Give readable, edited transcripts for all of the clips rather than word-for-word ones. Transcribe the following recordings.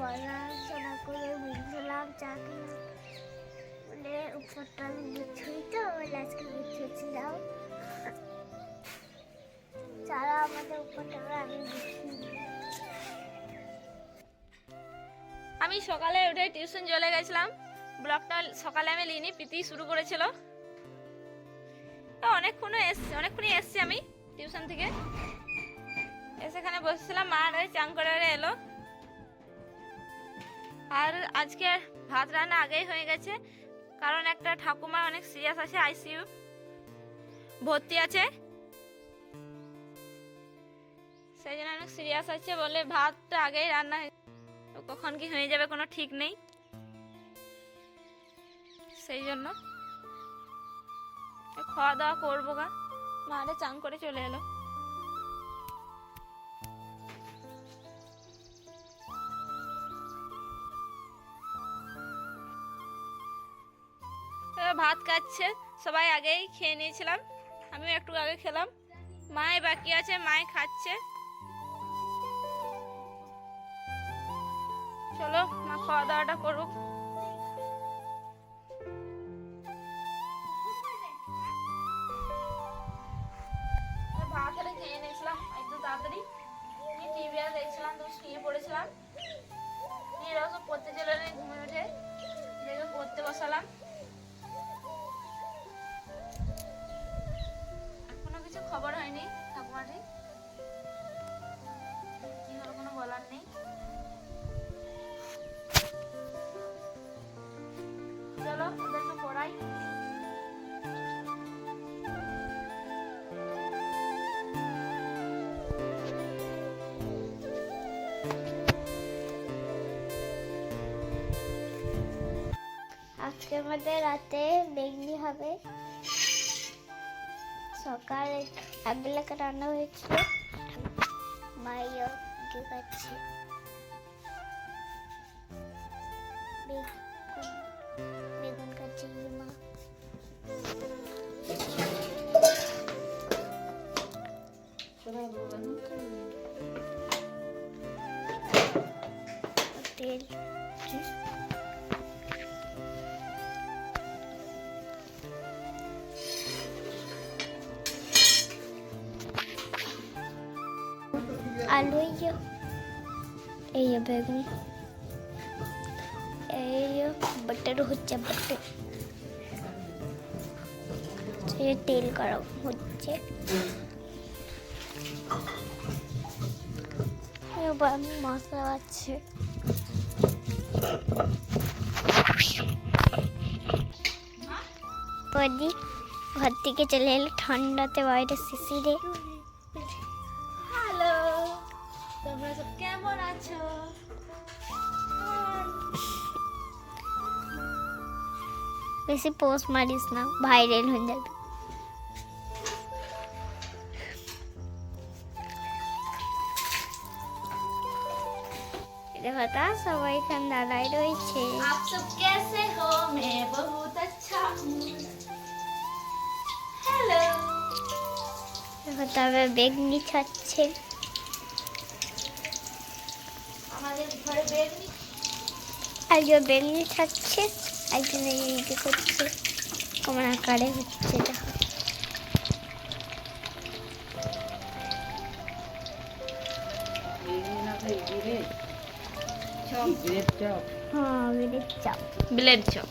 পড়াশোনা করে বুঝলাম চা খেলাম বলে উপরটা আমি গুছিয়ে তো আজকে গুছিয়েছিলাম যারা আমাদের উপরটা আমি গুছিয়ে। আমি সকালে উঠে টিউশন চলে গেছিলাম। ব্লগটা সকালে আমি লিনি, প্রীতি শুরু করেছিল। অনেকক্ষণই এসছি আমি টিউশন থেকে। এসে এখানে বসেছিলাম, মা চান করে এলো। আর আজকে ভাত রান্না আগেই হয়ে গেছে, কারণ একটা ঠাকুমা অনেক সিরিয়াস আছে, আইসিইউ ভর্তি আছে, সেই জন্য অনেক সিরিয়াস আছে বলে ভাতটা আগেই রান্না, কখন কি হয়ে যাবে কোনো ঠিক নেই, সেই জন্য খাওয়া দাওয়া করবো গা। মারে চান করে চলে এলো। ভাত খাচ্ছে, সবাই আগেই খেয়ে নিয়েছিলাম, আমিও একটু আগে খেলাম। মাই বাকি আছে, মাই খাচ্ছে। চলো মা খাওয়া দাওয়াটা করুক। ভাত খেয়ে নিয়েছিলাম একটু তাড়াতাড়ি, টিভি আর দেখছিলাম, তো শুয়ে পড়েছিলাম। এরাও সব পড়তে চলে এলেন ঘুমে উঠে, পড়তে বসালাম। এখনো কিছু খবর হয়নি ঠাকুমাটি, কি হলো কোনো বলার নেই। চলো ওদেরকে পড়াই। আজকে আমাদের রাতে বেগনি হবে, সকালে একবেলাকে রান্না হয়েছিল, মাইও কি খাচ্ছে বেগুন খাচ্ছে মা। তেল आलू ये बैगन ये बटर হচ্ছে बटर ये तेल গরম হচ্ছে এবার মশলা আছে পদি ঘর থেকে চলে এলো ঠান্ডাতে বাইরে শিশিরে। হ্যালো, তোমরা সব কেমন আছো? বেশি পোস্ট মারিস না, ভাইরাল হয়ে যাবে। देखो ता सबाई खान दादाई রয়েছে। आप सब कैसे हो? मैं बहुत अच्छा हूँ। हेलो। देखो तবে বেগনি খাচ্ছে। আমাদের ঘরে বেগনি, একজন বেগনি খাচ্ছে, একজন এইদিকে করছে, কেমন আকারে হচ্ছে দেখো। हाँ bread chop, blade chop.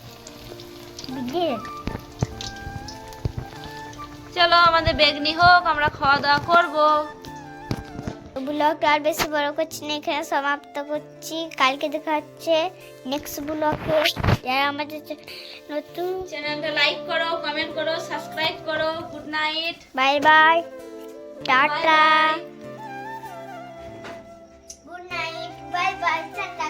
Bread. চলো আমাদের বেগনি হোক, আমরা খাওয়া দাওয়া করবো। ব্লগ আর বেশি বড় করছি না, এখানে সমাপ্ত করছি। কালকে দেখা হচ্ছে নেক্সট ব্লগে। যারা আমাদের নতুন চ্যানেলটা লাইক করো, কমেন্ট করো, সাবস্ক্রাইব করো। Good night, bye bye, tata, bye. Good night, bye bye, tata.